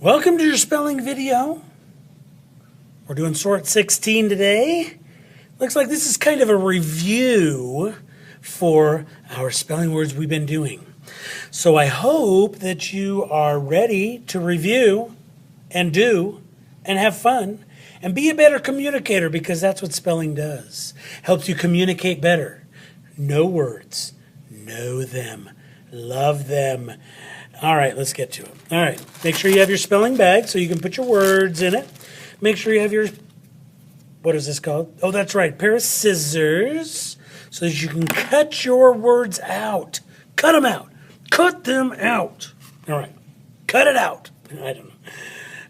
Welcome to your spelling video. We're doing sort 16 today. Looks like this is kind of a review for our spelling words we've been doing. So I hope that you are ready to review and do and have fun and be a better communicator, because that's what spelling does. Helps you communicate better. Know words. Know them. Love them. All right, let's get to it. All right, make sure you have your spelling bag so you can put your words in it. Make sure you have your, what is this called? Oh, that's right, pair of scissors so that you can cut your words out. Cut them out. Cut them out. All right, cut it out. I don't know.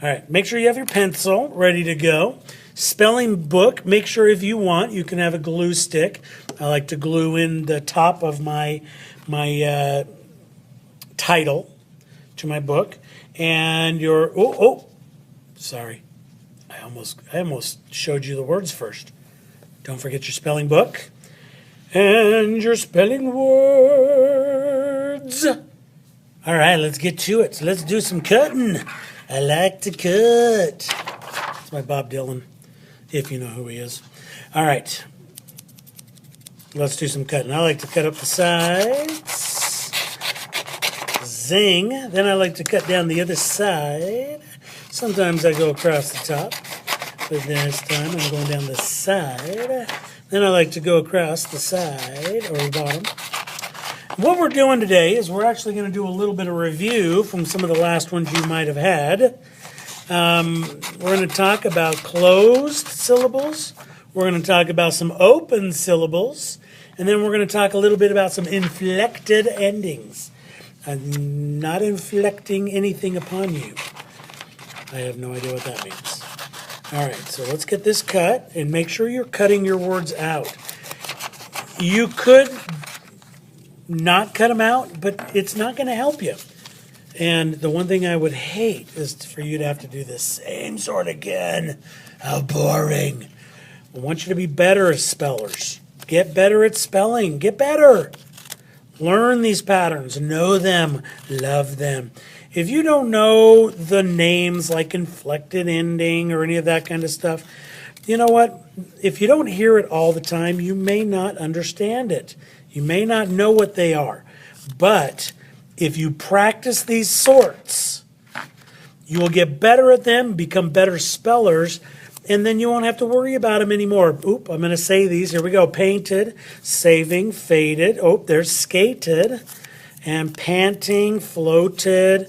All right, make sure you have your pencil ready to go. Spelling book, make sure if you want, you can have a glue stick. I like to glue in the top of my title to my book, and your sorry, I almost showed you the words first. Don't forget your spelling book and your spelling words. All right, let's get to it. So let's do some cutting. I like to cut. It's my Bob Dylan, if you know who he is. All right, let's do some cutting. I like to cut up the sides. Zing. Then I like to cut down the other side. Sometimes I go across the top, but this time I'm going down the side. Then I like to go across the side or the bottom. What we're doing today is we're actually going to do a little bit of review from some of the last ones you might have had. We're going to talk about closed syllables. We're going to talk about some open syllables. And then we're going to talk a little bit about some inflected endings. I'm not inflecting anything upon you. I have no idea what that means. All right, so let's get this cut and make sure you're cutting your words out. You could not cut them out, but it's not going to help you. And the one thing I would hate is for you to have to do the same sort again. How boring. I want you to be better as spellers. Get better at spelling. Get better. Learn these patterns. Know them. Love them. If you don't know the names like inflected ending or any of that kind of stuff, you know what? If you don't hear it all the time, you may not understand it. You may not know what they are. But if you practice these sorts, you will get better at them, become better spellers, and then you won't have to worry about them anymore. Oop, I'm going to say these. Here we go. Painted, saving, faded. Oh, there's skated. And panting, floated.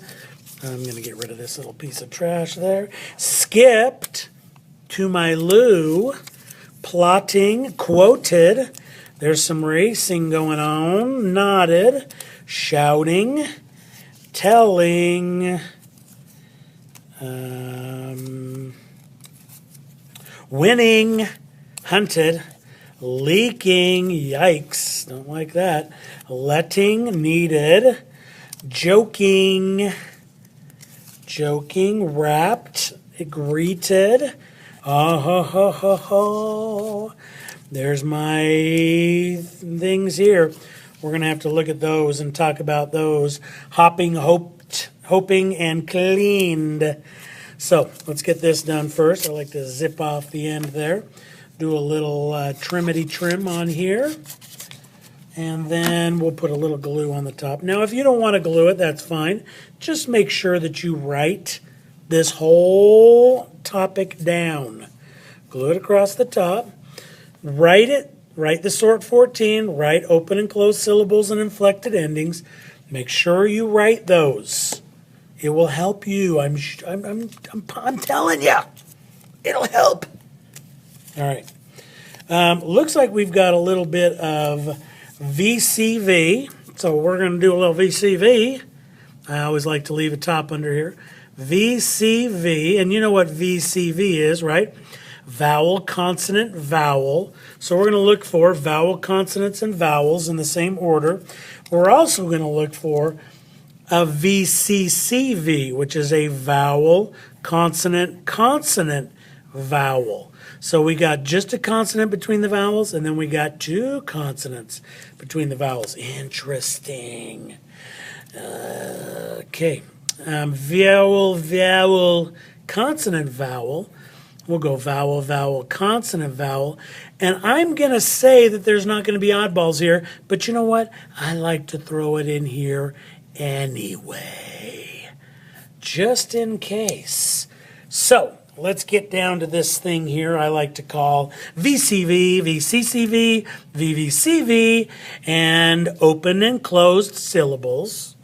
I'm going to get rid of this little piece of trash there. Skipped, to my loo. Plotting, quoted. There's some racing going on. Nodded. Shouting. Telling. Winning, hunted, leaking, yikes, don't like that, letting, needed, joking, wrapped, greeted, there's my things here. We're going to have to look at those and talk about those. Hopping, hoping, and cleaned. So let's get this done first. I like to zip off the end there. Do a little trimity trim on here. And then we'll put a little glue on the top. Now, if you don't want to glue it, that's fine. Just make sure that you write this whole topic down. Glue it across the top. Write it. Write the sort 14. Write open and closed syllables and inflected endings. Make sure you write those. It will help you. I'm telling you, it'll help. All right. Looks like we've got a little bit of VCV. So we're going to do a little VCV. I always like to leave a top under here. VCV, and you know what VCV is, right? Vowel, consonant, vowel. So we're going to look for vowel, consonants, and vowels in the same order. We're also going to look for a VCCV, which is a vowel, consonant, consonant, vowel. So we got just a consonant between the vowels, and then we got two consonants between the vowels. Interesting. Okay. vowel, vowel, consonant, vowel. We'll go vowel, vowel, consonant, vowel. And I'm going to say that there's not going to be oddballs here, but you know what? I like to throw it in here anyway, just in case. So let's get down to this thing here I like to call VCV, VCCV, VVCV, and open and closed syllables.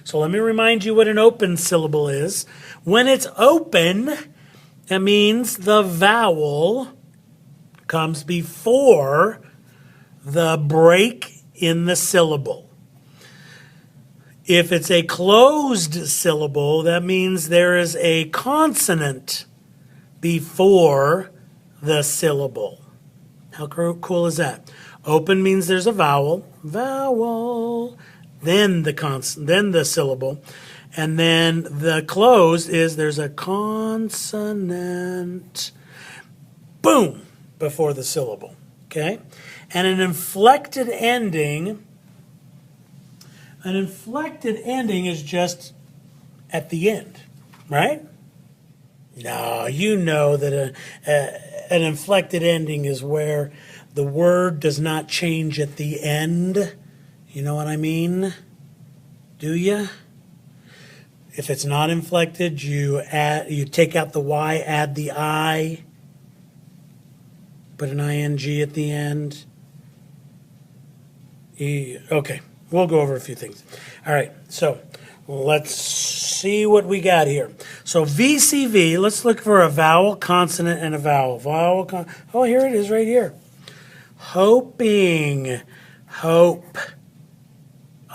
So let me remind you what an open syllable is. When it's open, that means the vowel comes before the break in the syllable. If it's a closed syllable, that means there is a consonant before the syllable. How cool is that? Open means there's a vowel, vowel, then the syllable. And then the closed is there's a consonant, boom, before the syllable, okay? And an inflected ending is just at the end, right? No, you know that an inflected ending is where the word does not change at the end. You know what I mean? Do you? If it's not inflected, you take out the Y, add the I, put an ing at the end. Okay, we'll go over a few things. All right, so let's see what we got here. So VCV, let's look for a vowel, consonant, and a vowel. Oh, here it is right here. Hoping, hope.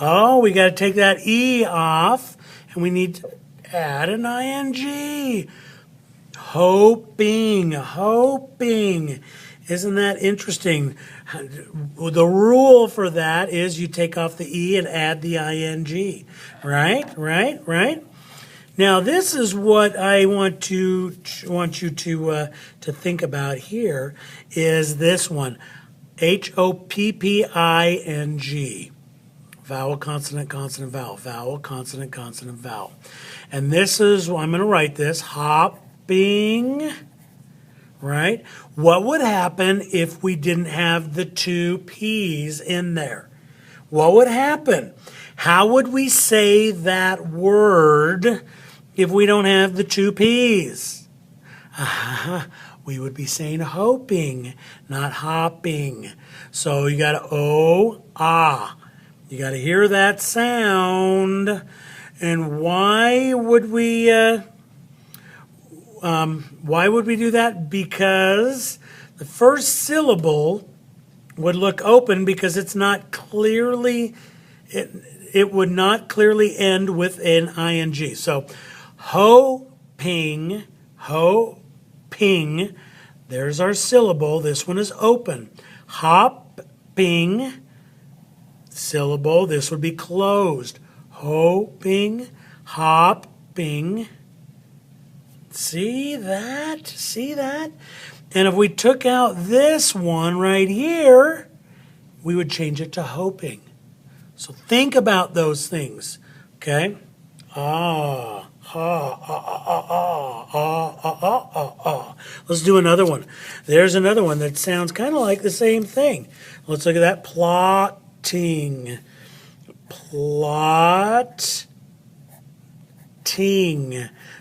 Oh, we got to take that E off. And we need to add an ing. Hoping, hoping. Isn't that interesting? The rule for that is you take off the E and add the ing. Right? Now this is what I want you to think about here is this one. Hopping. Vowel, consonant, consonant, vowel. Vowel, consonant, consonant, vowel. And this is, I'm going to write this, hopping, right? What would happen if we didn't have the two P's in there? What would happen? How would we say that word if we don't have the two P's? We would be saying hoping, not hopping. So you got to O-ah. You got to hear that sound. And why would we do that? Because the first syllable would look open because it's not clearly, it would not clearly end with an ing. So hoping, there's our syllable. This one is open. Hopping, syllable, this would be closed. Hoping, hopping. See that? See that? And if we took out this one right here, we would change it to hoping. So think about those things, okay? Let's do another one. There's another one that sounds kind of like the same thing. Let's look at that. Plotting.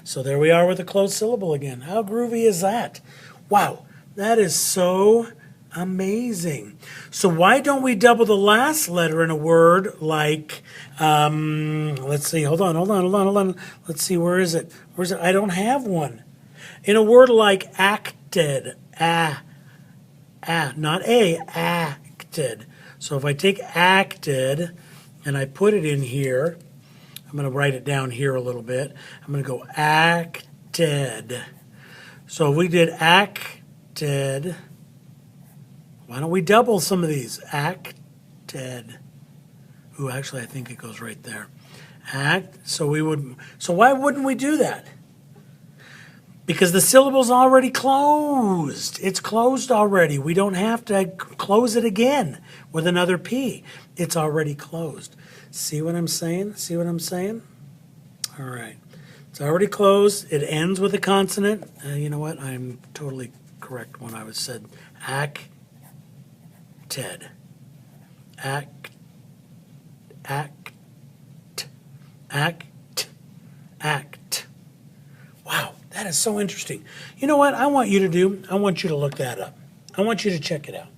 So there we are with a closed syllable again. How groovy is that? Wow, that is so amazing. So why don't we double the last letter in a word like, let's see, hold on. Let's see, where is it? Where's it? I don't have one. In a word like acted, not acted. So if I take acted and I put it in here, I'm going to write it down here a little bit. I'm going to go acted. So we did acted. Why don't we double some of these? Acted. Ooh, actually, I think it goes right there. So why wouldn't we do that? Because the syllable's already closed. It's closed already. We don't have to close it again with another P. It's already closed. See what I'm saying? See what I'm saying? All right. It's already closed. It ends with a consonant. You know what? I'm totally correct when I was said acted. Act. Wow, that is so interesting. You know what I want you to do? I want you to look that up. I want you to check it out.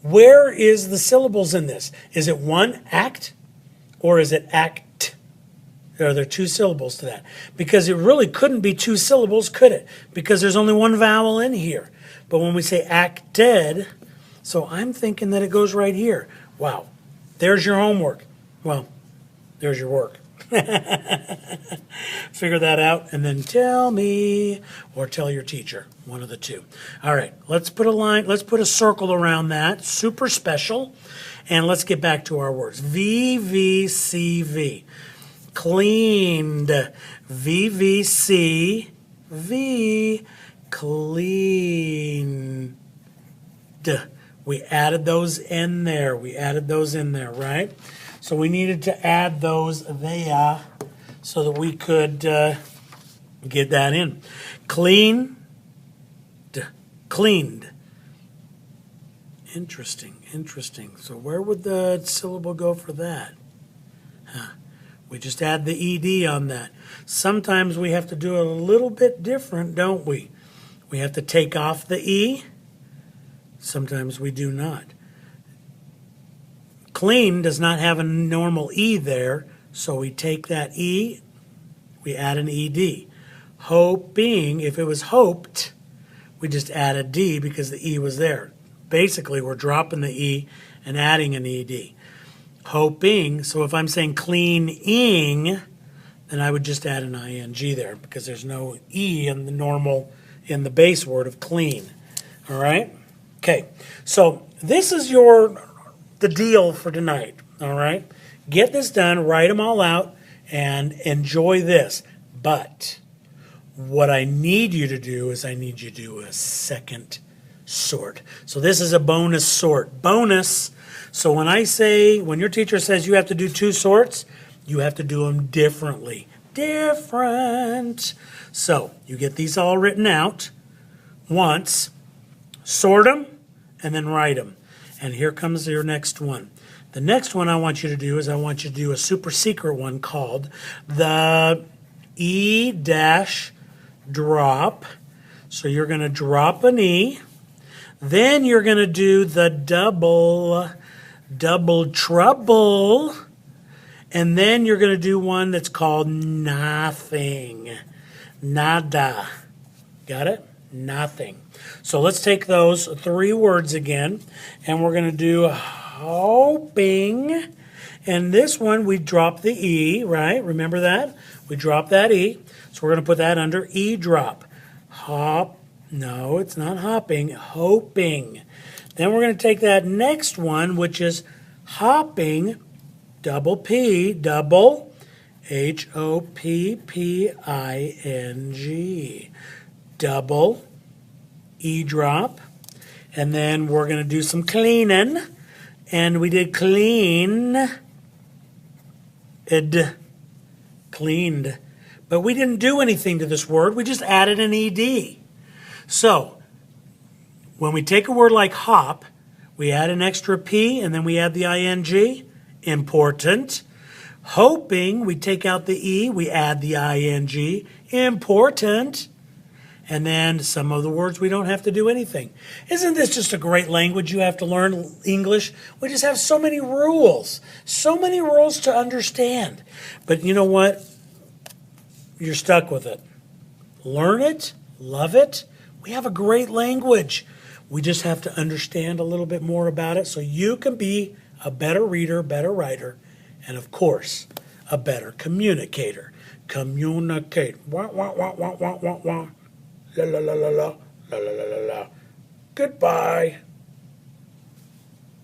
Where is the syllables in this? Is it one act or is it act? Are there two syllables to that? Because it really couldn't be two syllables, could it? Because there's only one vowel in here. But when we say acted, so I'm thinking that it goes right here. Wow, there's your homework. Well, there's your work. Figure that out and then tell me or tell your teacher, one of the two. All right, let's put a line, let's put a circle around that, super special, and let's get back to our words. VVCV, cleaned, VVCV, cleaned. We added those in there. Right? So we needed to add those there so that we could get that in. Cleaned. Interesting. So where would the syllable go for that? We just add the ED on that. Sometimes we have to do it a little bit different, don't we? We have to take off the E. Sometimes we do not. Clean does not have a normal E there, so we take that E, we add an ED. Hoping, if it was hoped, we just add a D because the E was there. Basically, we're dropping the E and adding an ED. Hoping, so if I'm saying cleaning, then I would just add an ING there because there's no E in the base word of clean. All right? Okay, so this is the deal for tonight, all right? Get this done, write them all out, and enjoy this. But what I need you to do is I need you to do a second sort. So this is a bonus sort. Bonus, so when your teacher says you have to do two sorts, you have to do them differently. Different. So you get these all written out once, sort them, and then write them. And here comes your next one. The next one I want you to do is I want you to do a super secret one called the E-drop. So you're going to drop an E. Then you're going to do the double trouble. And then you're going to do one that's called nothing. Nada. Got it? Nothing. So let's take those three words again, and we're going to do hoping. And this one, we drop the E, right? Remember that? We drop that E. So we're going to put that under E drop. No, it's not hopping. Hoping. Then we're going to take that next one, which is hopping, double P, double H-O-P-P-I-N-G. Double E drop, and then we're going to do some cleaning, and we did cleaned, but we didn't do anything to this word, we just added an ED. So when we take a word like hop, we add an extra P and then we add the ING, important. Hoping, we take out the E, we add the ING, important. And then some of the words we don't have to do anything. Isn't this just a great language you have to learn, English? We just have so many rules to understand. But you know what? You're stuck with it. Learn it, love it. We have a great language. We just have to understand a little bit more about it so you can be a better reader, better writer, and of course, a better communicator. Communicate. Wah, wah, wah, wah, wah, wah, wah. La la la la la la la la la. Goodbye.